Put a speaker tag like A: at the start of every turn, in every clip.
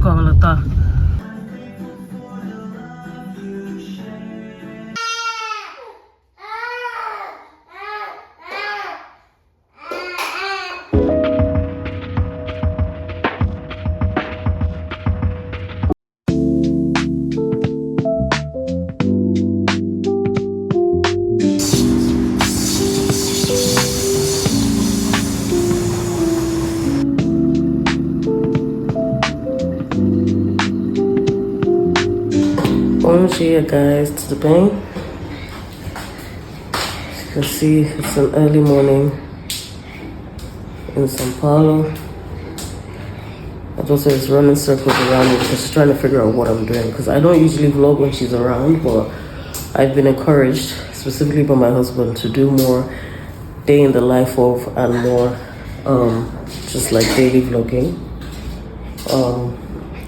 A: Squawalata. Bom dia, guys, to the bank. As you can see, it's an early morning in Sao Paulo. My daughter is running circles around me because she's trying to figure out what I'm doing, because I don't usually vlog when she's around, but I've been encouraged, specifically by my husband, to do more day in the life of and more just like daily vlogging.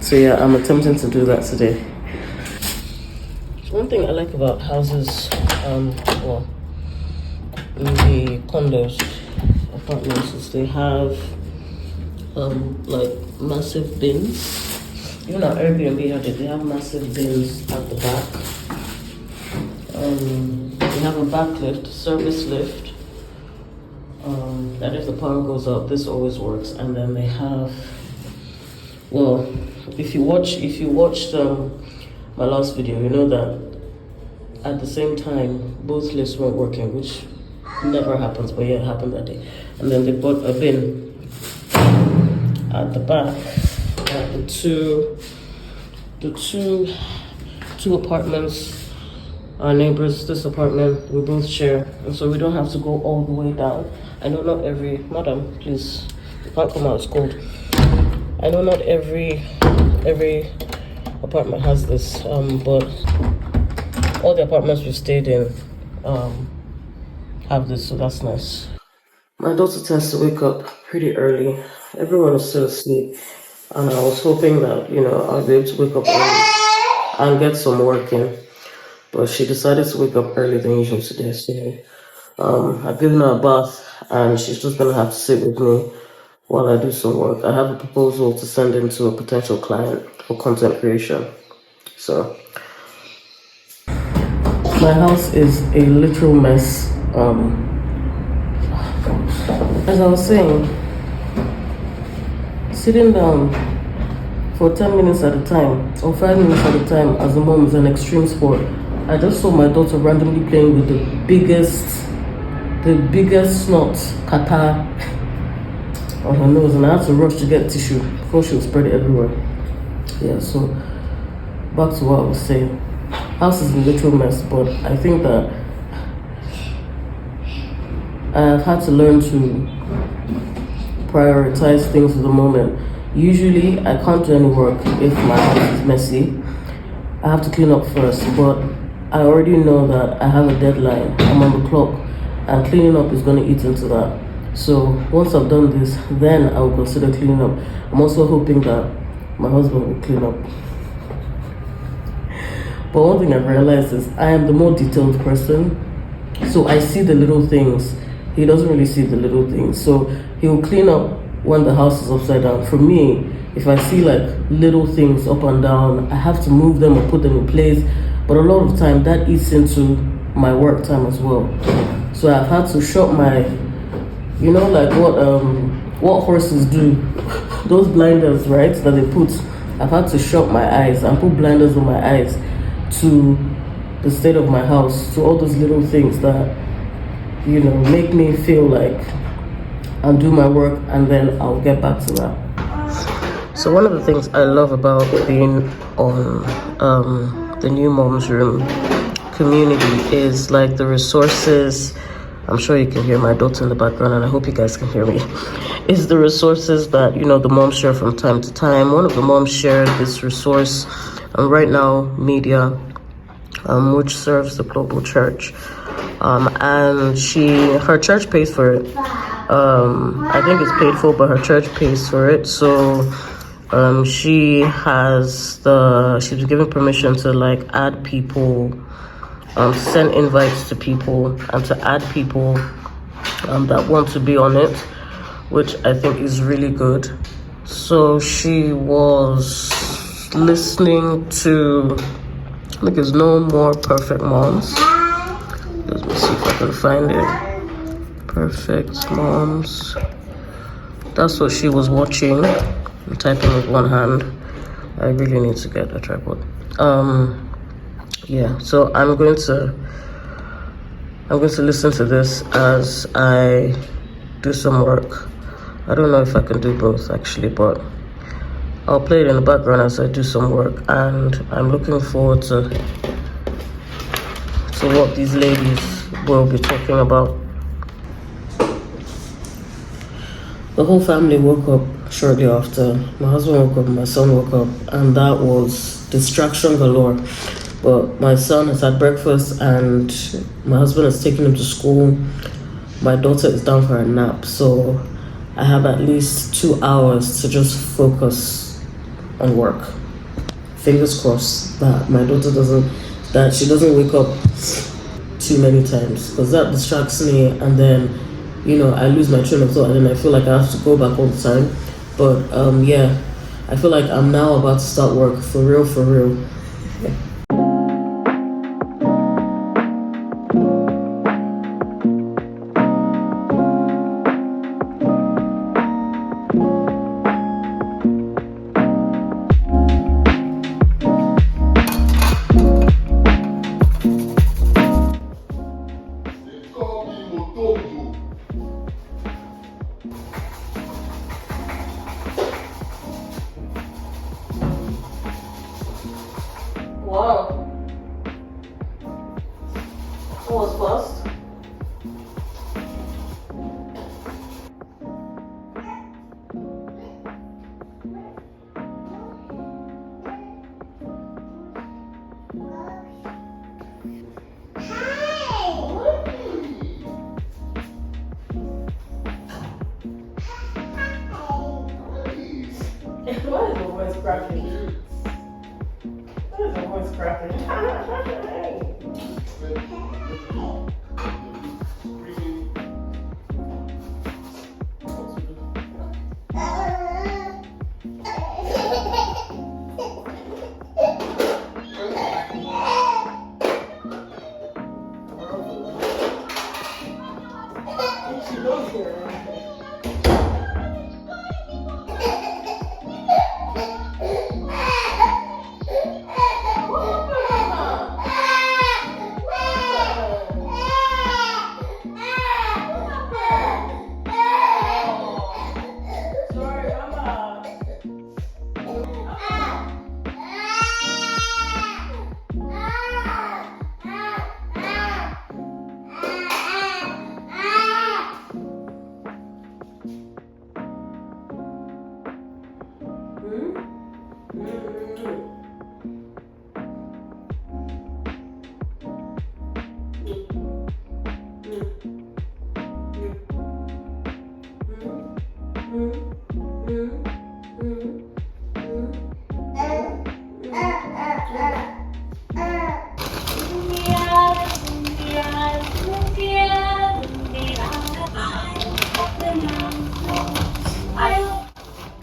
A: So yeah, I'm attempting to do that today. One thing I like about houses, well, in the condos, apartments, is they have like massive bins. Even at Airbnb had it, they have massive bins at the back. They have a back lift, service lift. That if the power goes out, this always works. And then they have, well, if you watched my last video, you know that at the same time both lifts weren't working, which never happens, but yeah, it happened that day. And then they bought a bin at the back at the two apartments. Our neighbors, this apartment we both share, and so we don't have to go all the way down. I know not every, madam, please, you can't come out, it's cold. I know not every apartment has this, but all the apartments we stayed in have this, so that's nice. My daughter tends to wake up pretty early. Everyone is still asleep, and I was hoping that, you know, I'll be able to wake up early and get some work in. But she decided to wake up earlier than usual today, so I've given her a bath, and she's just gonna have to sit with me while I do some work. I have a proposal to send in to a potential client for content creation. So my house is a literal mess. As I was saying, sitting down for 10 minutes at a time or 5 minutes at a time as a mom is an extreme sport. I just saw my daughter randomly playing with the biggest snot catarrh on her nose, and I had to rush to get tissue before she would spread it everywhere. Yeah, so back to what I was saying. House is a literal mess, but I think that I've had to learn to prioritize things at the moment. Usually I can't do any work if my house is messy. I have to clean up first, but I already know that I have a deadline. I'm on the clock, and cleaning up is going to eat into that. So once I've done this, then I will consider cleaning up. I'm also hoping that my husband will clean up. But one thing I've realized is I am the more detailed person. So I see the little things. He doesn't really see the little things. So he will clean up when the house is upside down. For me, if I see like little things up and down, I have to move them or put them in place. But a lot of the time that eats into my work time as well. So I've had to shut my, you know, like what horses do, those blinders, right, that they put. I've had to shut my eyes and put blinders on my eyes to the state of my house, to all those little things that, you know, make me feel like I'll do my work and then I'll get back to that. So one of the things I love about being on the New Moms Room community is like the resources. I'm sure you can hear my daughter in the background, and I hope you guys can hear me. Is the resources that, you know, the moms share from time to time. One of the moms shared this resource, Right Now Media, which serves the global church, and her church pays for it. I think it's paid for, but her church pays for it. So she was given permission to like add people, send invites to people, and to add people that want to be on it, which I think is really good. So she was listening to, I think it's No More Perfect Moms. Let me see if I can find it. Perfect Moms. That's what she was watching. I'm typing with one hand. I really need to get a tripod. Yeah, so I'm going to listen to this as I do some work. I don't know if I can do both actually, but I'll play it in the background as I do some work, and I'm looking forward to what these ladies will be talking about. The whole family woke up shortly after. My husband woke up, my son woke up, and that was distraction galore. But my son has had breakfast, and my husband has taken him to school. My daughter is down for a nap, so I have at least 2 hours to just focus on work. Fingers crossed that my daughter doesn't wake up too many times, because that distracts me, and then I lose my train of thought, and then I feel like I have to go back all the time. But yeah, I feel like I'm now about to start work for real. Yeah. Wow. That was fast. Why is the voice cracking? Why is the voice cracking?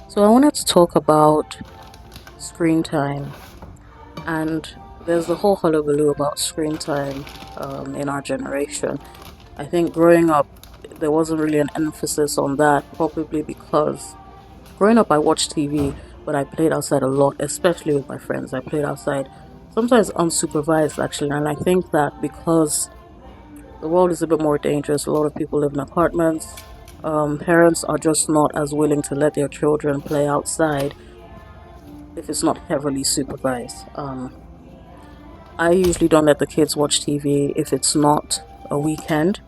A: So I wanted to talk about screen time, and there's the whole hullabaloo about screen time in our generation. I think growing up, there wasn't really an emphasis on that, probably because growing up I watched TV, but I played outside a lot, especially with my friends. I played outside, sometimes unsupervised actually, and I think that because the world is a bit more dangerous, a lot of people live in apartments. Parents are just not as willing to let their children play outside if it's not heavily supervised. I usually don't let the kids watch TV if it's not a weekend,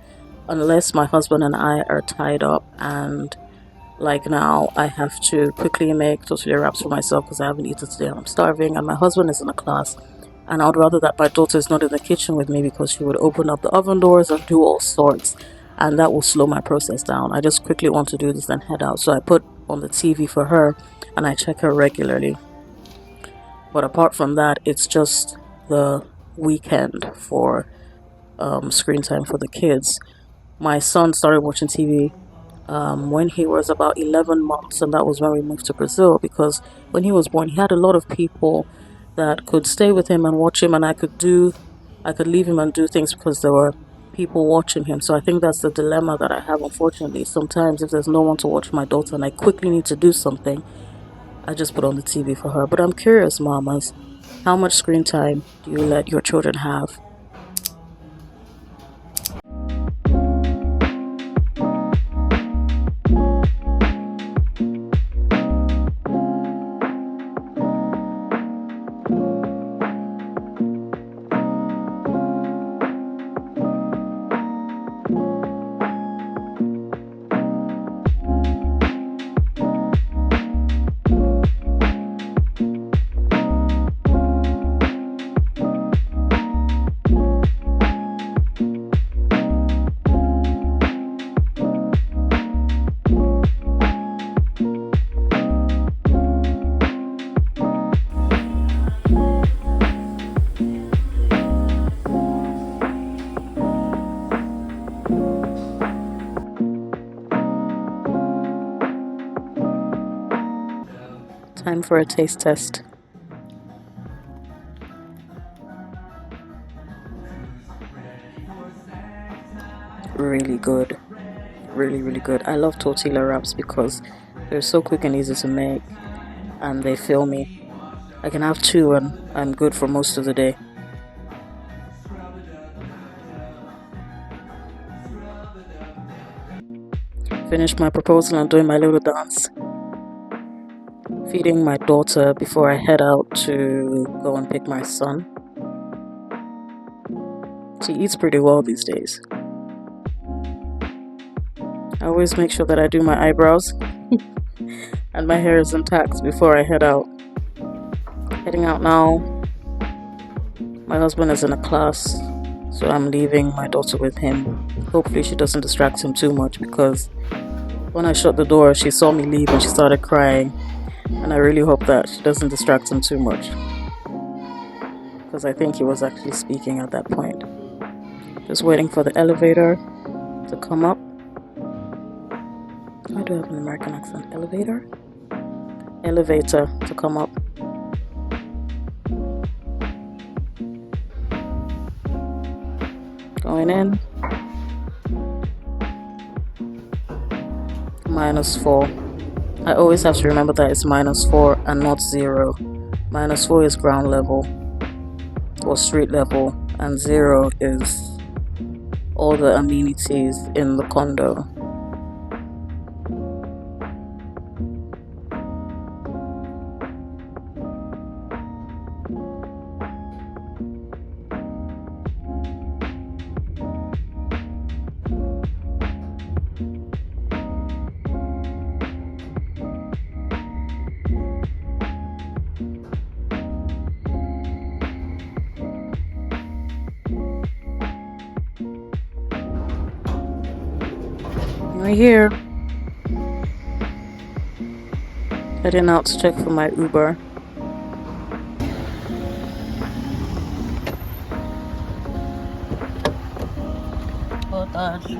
A: unless my husband and I are tied up, and like now I have to quickly make tortilla wraps for myself because I haven't eaten today and I'm starving, and my husband is in a class, and I would rather that my daughter is not in the kitchen with me because she would open up the oven doors and do all sorts, and that will slow my process down. I just quickly want to do this and head out, so I put on the TV for her and I check her regularly. But apart from that, it's just the weekend for screen time for the kids. My son started watching TV
B: when he was about 11 months, and that was when we moved to Brazil. Because when he was born, he had a lot of people that could stay with him and watch him, and I could leave him and do things because there were people watching him. So I think that's the dilemma that I have. Unfortunately, sometimes if there's no one to watch my daughter and I quickly need to do something, I just put on the TV for her. But I'm curious, mamas, how much screen time do you let your children have? Time for a taste test. Really good. Really, really good. I love tortilla wraps because they're so quick and easy to make, and they fill me. I can have two and I'm good for most of the day. Finished my proposal and doing my little dance. Feeding my daughter before I head out to go and pick my son. She eats pretty well these days. I always make sure that I do my eyebrows and my hair is intact before I head out. Heading out now. My husband is in a class, so I'm leaving my daughter with him. Hopefully she doesn't distract him too much, because when I shut the door, she saw me leave and she started crying. And I really hope that she doesn't distract him too much, because I think he was actually speaking at that point. Just waiting for the elevator to come up. I do have an American accent. Elevator? Elevator to come up. Going in. -4. I always have to remember that it's -4 and not 0. -4 is ground level or street level, and 0 is all the amenities in the condo. Right here. Heading out to check for my Uber. Boa tarde.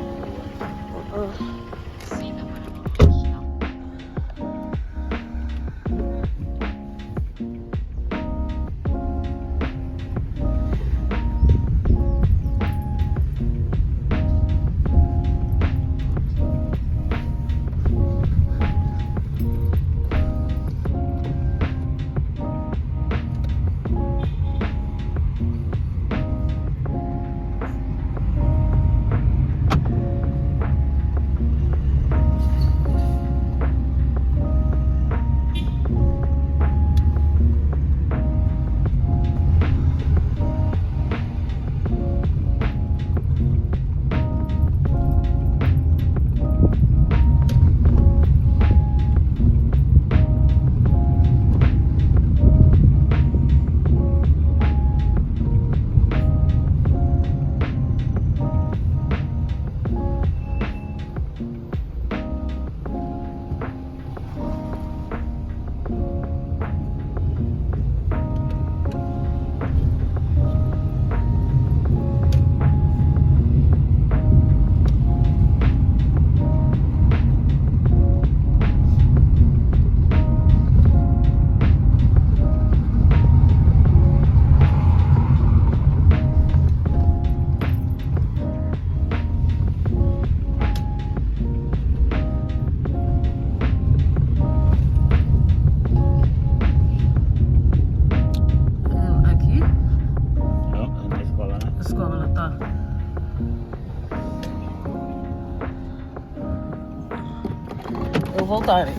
B: Eu voltarem.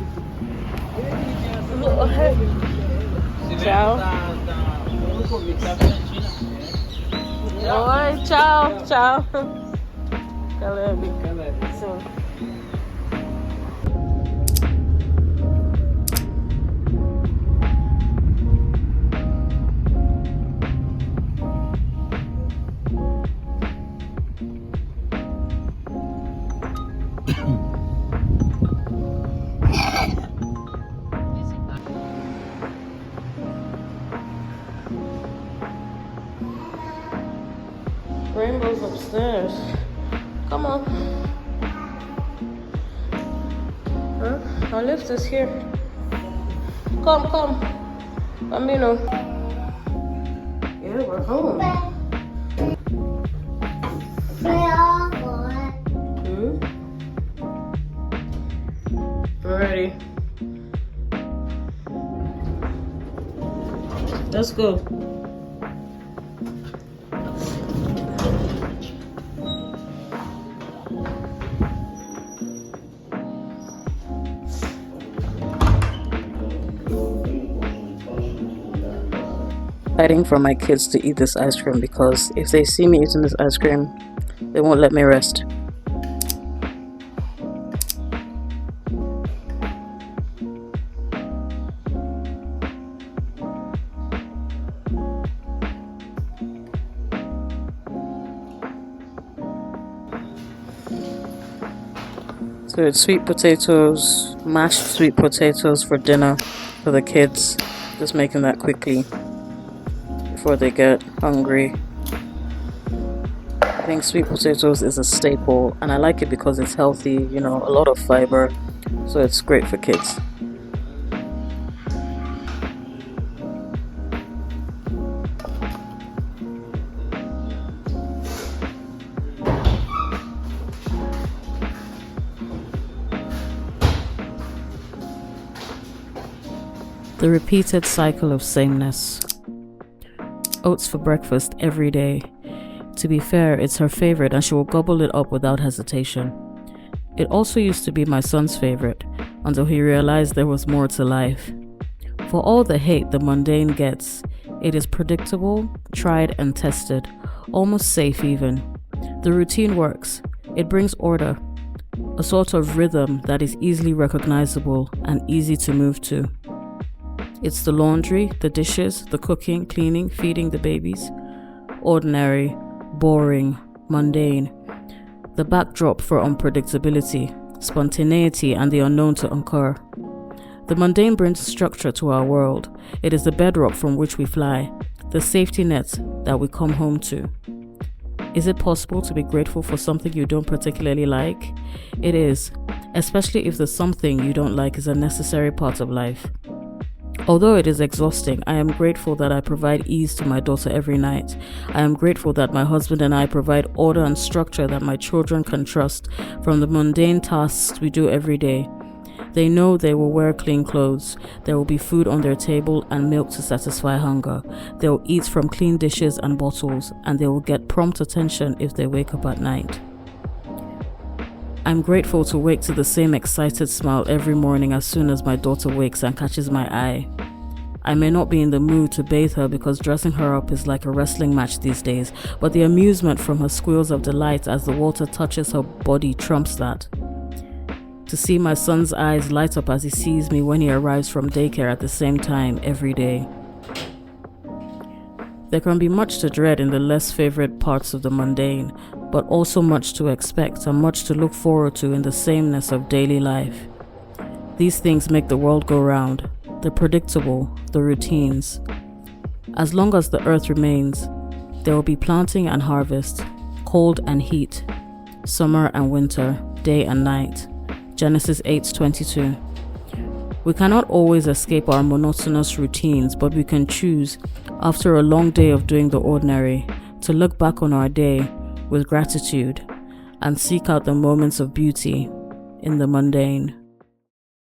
B: Tchau. Oi, tchau, tchau. Caleb. Sim. Rainbow's upstairs. Come on. Huh? Our lift is here. Come. Amino. Yeah, we're home. We're ready. Let's go. Fighting for my kids to eat this ice cream because if they see me eating this ice cream, they won't let me rest. So it's sweet potatoes, mashed sweet potatoes for dinner for the kids. Just making that quickly before they get hungry. I think sweet potatoes is a staple and I like it because it's healthy, you know, a lot of fiber, so it's great for kids. The repeated cycle of sameness. Oats for breakfast every day. To be fair, it's her favorite and she will gobble it up without hesitation. It also used to be my son's favorite until he realized there was more to life. For all the hate the mundane gets, it is predictable, tried and tested, almost safe even. The routine works. It brings order, a sort of rhythm that is easily recognizable and easy to move to. It's the laundry, the dishes, the cooking, cleaning, feeding the babies. Ordinary, boring, mundane. The backdrop for unpredictability, spontaneity, and the unknown to occur. The mundane brings structure to our world. It is the bedrock from which we fly, the safety net that we come home to. Is it possible to be grateful for something you don't particularly like? It is, especially if the something you don't like is a necessary part of life. Although it is exhausting, I am grateful that I provide ease to my daughter every night. I am grateful that my husband and I provide order and structure that my children can trust from the mundane tasks we do every day. They know they will wear clean clothes, there will be food on their table and milk to satisfy hunger. They will eat from clean dishes and bottles, and they will get prompt attention if they wake up at night. I'm grateful to wake to the same excited smile every morning as soon as my daughter wakes and catches my eye. I may not be in the mood to bathe her because dressing her up is like a wrestling match these days, but the amusement from her squeals of delight as the water touches her body trumps that. To see my son's eyes light up as he sees me when he arrives from daycare at the same time every day. There can be much to dread in the less favorite parts of the mundane, but also much to expect and much to look forward to in the sameness of daily life. These things make the world go round, the predictable, the routines. As long as the earth remains, there will be planting and harvest, cold and heat, summer and winter, day and night. Genesis 8:22. We cannot always escape our monotonous routines, but we can choose, after a long day of doing the ordinary, to look back on our day with gratitude and seek out the moments of beauty in the mundane.